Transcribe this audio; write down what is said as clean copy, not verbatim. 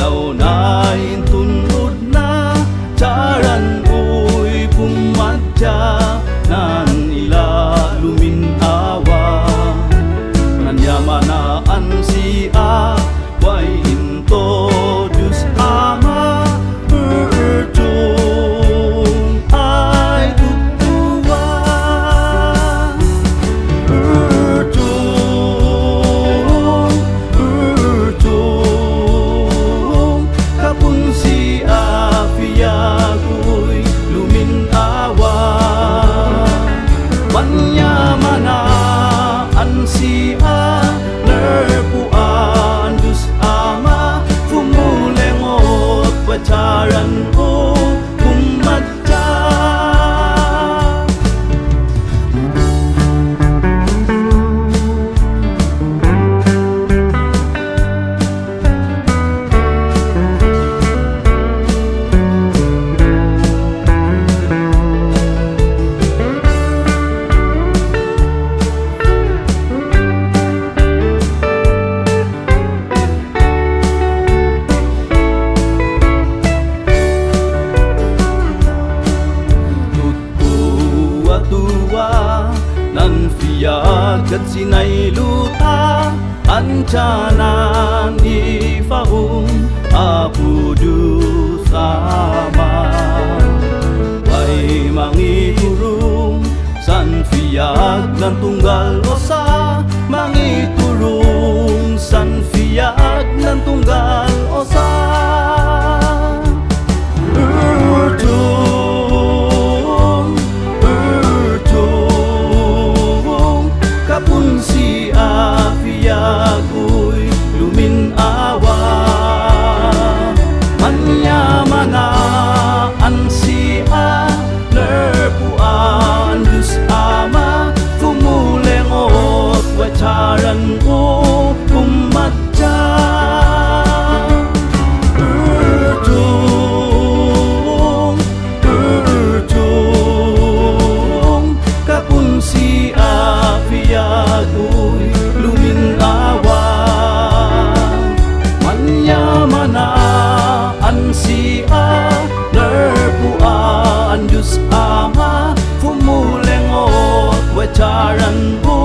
ilaw na'y tunod na Tiyaran uy pumadya nan ila luminawa Nanyamanaan siya way into Diyos Ama Ertung ay tutuwa Ertung kapun siya piyagoy luminawa Manyamanaan siya nerpuan Diyos Ama Fumulengot pacaran ko pumadya Nan fiyagat sinay luta Ancanan ifaung Apu Diyos Ama Way mangiturong San fiyag ng tunggal osa Mangiturong San fiyag ng tunggal osa Kapun siya piyagoy luminawa Manyamanaan siya nerpuan Diyos Ama Fumulengot wacaran ko pumadya Ertung kapun siya piyagoy luminawa Manyamanaan siya nerpuan Diyos Ama Fumulengot wacaran ko